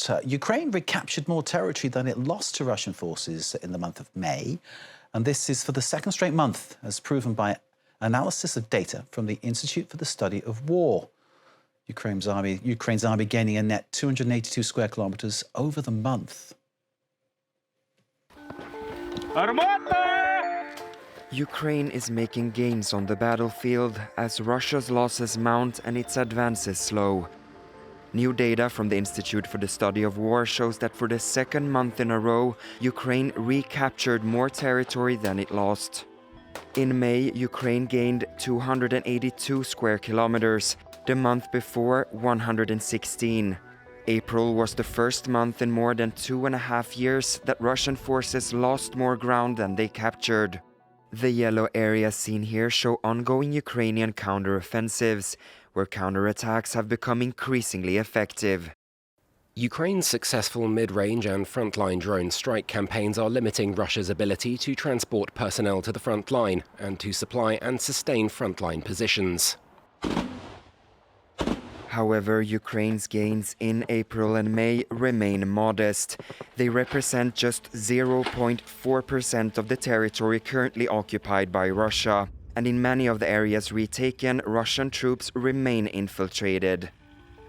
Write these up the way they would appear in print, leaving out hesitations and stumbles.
sport. Ukraine recaptured more territory than it lost to Russian forces in the month of May. And this is for the second straight month, as proven by analysis of data from the Institute for the Study of War. Ukraine's army gaining a net 282 square kilometres over the month. Ukraine is making gains on the battlefield as Russia's losses mount and its advances slow. New data from the Institute for the Study of War shows that for the second month in a row, Ukraine recaptured more territory than it lost. In May, Ukraine gained 282 square kilometers, the month before 116. April was the first month in more than 2.5 years that Russian forces lost more ground than they captured. The yellow areas seen here show ongoing Ukrainian counteroffensives, where counterattacks have become increasingly effective. Ukraine's successful mid-range and frontline drone strike campaigns are limiting Russia's ability to transport personnel to the front line and to supply and sustain frontline positions. However, Ukraine's gains in April and May remain modest. They represent just 0.4% of the territory currently occupied by Russia, and in many of the areas retaken, Russian troops remain infiltrated.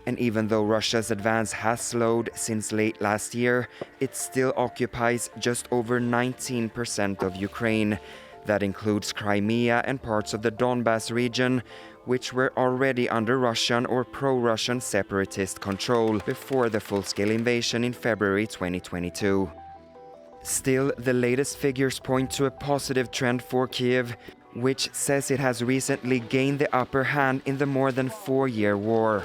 And even though Russia's advance has slowed since late last year, it still occupies just over 19% of Ukraine. That includes Crimea and parts of the Donbas region, which were already under Russian or pro-Russian separatist control before the full-scale invasion in February 2022. Still, the latest figures point to a positive trend for Kiev, which says it has recently gained the upper hand in the more than 4-year war.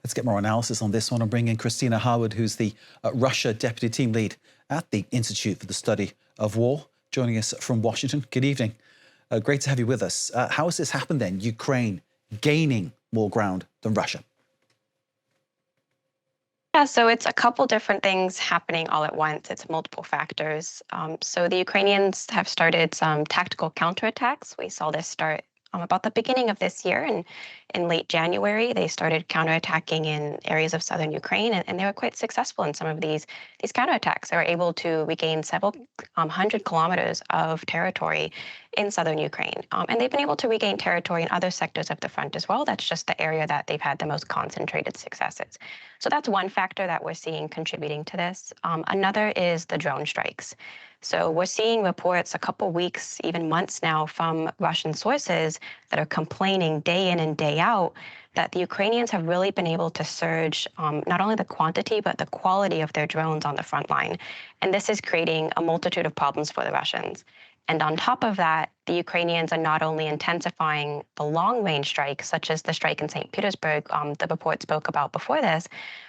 Let's get more analysis on this one and bring in Christina Harward, who's the Russia Deputy Team Lead at the Institute for the Study of War, joining us from Washington. Good evening. Great to have you with us. How has this happened then, Ukraine gaining more ground than Russia? Yeah, so it's a couple different things happening all at once. It's multiple factors. So the Ukrainians have started some tactical counterattacks. We saw this start about the beginning of this year, and in late January, they started counterattacking in areas of southern Ukraine, and they were quite successful in some of these counterattacks. They were able to regain several hundred kilometers of territory in southern Ukraine, and they've been able to regain territory in other sectors of the front as well. That's just the area that they've had the most concentrated successes. So that's one factor that we're seeing contributing to this. Another is the drone strikes. So we're seeing reports a couple weeks, even months now, from Russian sources that are complaining day in and day out that the Ukrainians have really been able to surge not only the quantity, but the quality of their drones on the front line. And this is creating a multitude of problems for the Russians. And on top of that, the Ukrainians are not only intensifying the long-range strikes, such as the strike in St. Petersburg the report spoke about before this,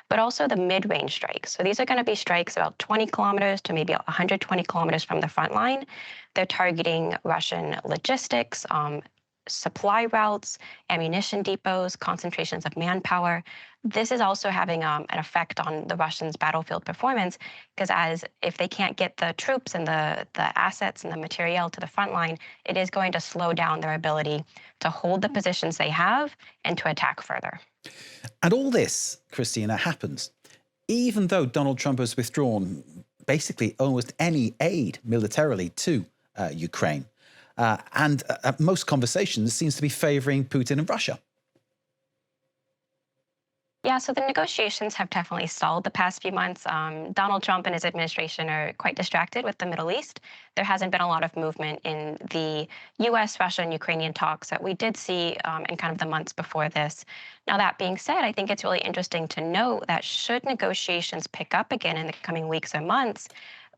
but also the mid-range strikes. So these are going to be strikes about 20 kilometers to maybe 120 kilometers from the front line. They're targeting Russian logistics, supply routes, ammunition depots, concentrations of manpower. This is also having an effect on the Russians' battlefield performance, because if they can't get the troops and the assets and the materiel to the front line, it is going to slow down their ability to hold the positions they have and to attack further. And all this, Christina, happens even though Donald Trump has withdrawn basically almost any aid militarily to Ukraine. And most conversations seems to be favouring Putin and Russia. Yeah, so the negotiations have definitely stalled the past few months. Donald Trump and his administration are quite distracted with the Middle East. There hasn't been a lot of movement in the U.S., Russia, and Ukrainian talks that we did see in kind of the months before this. Now, that being said, I think it's really interesting to note that should negotiations pick up again in the coming weeks or months,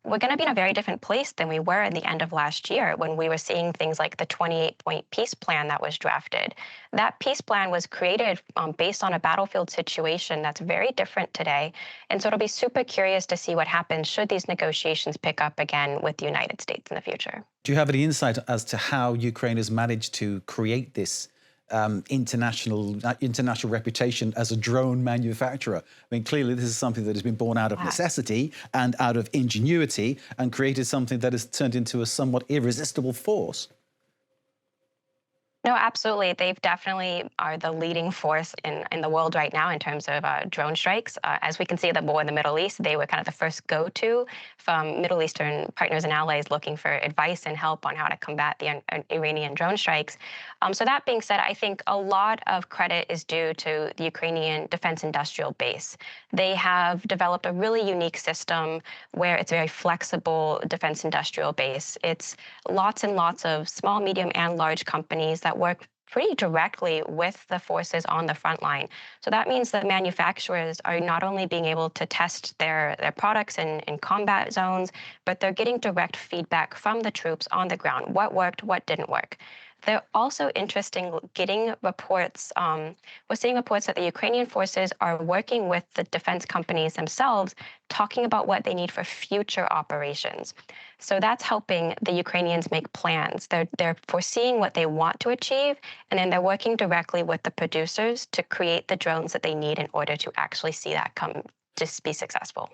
we're going to be in a very different place than we were at the end of last year when we were seeing things like the 28-point peace plan that was drafted. That peace plan was created based on a battlefield situation that's very different today. And so it'll be super curious to see what happens should these negotiations pick up again with the United States in the future. Do you have any insight as to how Ukraine has managed to create this international reputation as a drone manufacturer? I mean, clearly this is something that has been born out of necessity and out of ingenuity and created something that has turned into a somewhat irresistible force. No, absolutely. They've definitely are the leading force in the world right now in terms of drone strikes. As we can see, the war in the Middle East, they were kind of the first go-to from Middle Eastern partners and allies looking for advice and help on how to combat the Iranian drone strikes. So that being said, I think a lot of credit is due to the Ukrainian defense industrial base. They have developed a really unique system where it's a very flexible defense industrial base. It's lots and lots of small, medium, and large companies that work pretty directly with the forces on the front line. So that means that manufacturers are not only being able to test their products in combat zones, but they're getting direct feedback from the troops on the ground. What worked, what didn't work. They're also interesting getting reports. We're seeing reports that the Ukrainian forces are working with the defense companies themselves, talking about what they need for future operations. So that's helping the Ukrainians make plans. They're foreseeing what they want to achieve, and then they're working directly with the producers to create the drones that they need in order to actually see that come to be successful.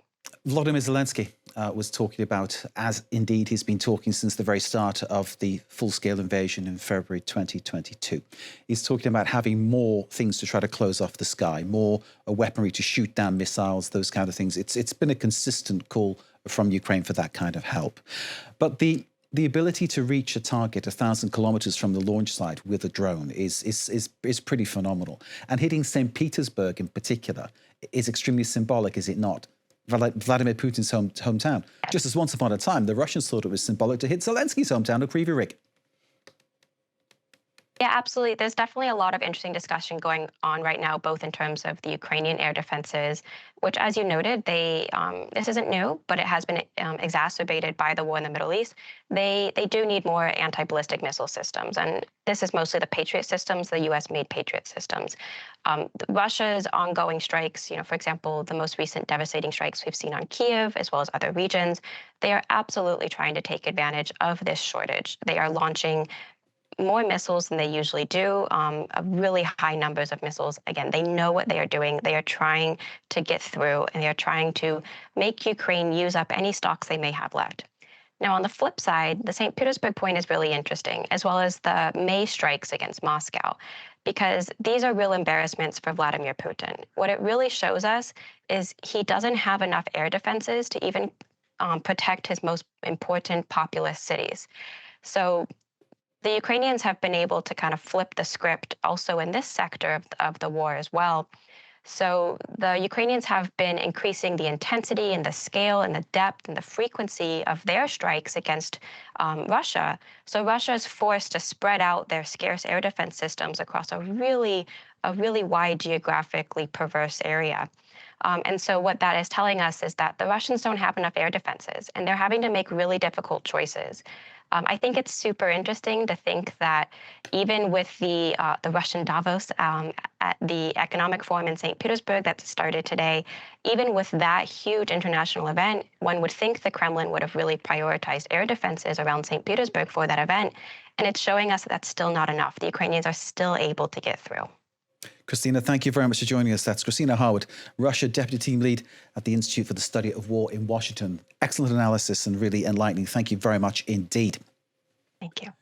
Volodymyr Zelensky was talking about, as indeed he's been talking since the very start of the full-scale invasion in February 2022. He's talking about having more things to try to close off the sky, more weaponry to shoot down missiles, those kind of things. It's been a consistent call from Ukraine for that kind of help. But the ability to reach a target 1,000 kilometers from the launch site with a drone is pretty phenomenal. And hitting St. Petersburg in particular is extremely symbolic, is it not? Vladimir Putin's hometown. Just as once upon a time, the Russians thought it was symbolic to hit Zelensky's hometown of Kryvyi Rih. Yeah, absolutely. There's definitely a lot of interesting discussion going on right now, both in terms of the Ukrainian air defenses, which, as you noted, this isn't new, but it has been exacerbated by the war in the Middle East. They do need more anti-ballistic missile systems, and this is mostly the Patriot systems, the U.S.-made Patriot systems. Russia's ongoing strikes, for example, the most recent devastating strikes we've seen on Kiev, as well as other regions, they are absolutely trying to take advantage of this shortage. They are launching more missiles than they usually do, really high numbers of missiles. Again, they know what they are doing. They are trying to get through, and they are trying to make Ukraine use up any stocks they may have left. Now, on the flip side, the St. Petersburg point is really interesting, as well as the May strikes against Moscow, because these are real embarrassments for Vladimir Putin. What it really shows us is he doesn't have enough air defenses to even protect his most important populous cities. So the Ukrainians have been able to kind of flip the script also in this sector of the war as well. So the Ukrainians have been increasing the intensity and the scale and the depth and the frequency of their strikes against Russia. So Russia is forced to spread out their scarce air defense systems across a really wide geographically perverse area. And so what that is telling us is that the Russians don't have enough air defenses, and they're having to make really difficult choices. I think it's super interesting to think that even with the Russian Davos at the Economic Forum in St. Petersburg that started today, even with that huge international event, one would think the Kremlin would have really prioritized air defenses around St. Petersburg for that event. And it's showing us that that's still not enough. The Ukrainians are still able to get through. Christina, thank you very much for joining us. That's Christina Harward, Russia Deputy Team Lead at the Institute for the Study of War in Washington. Excellent analysis and really enlightening. Thank you very much indeed. Thank you.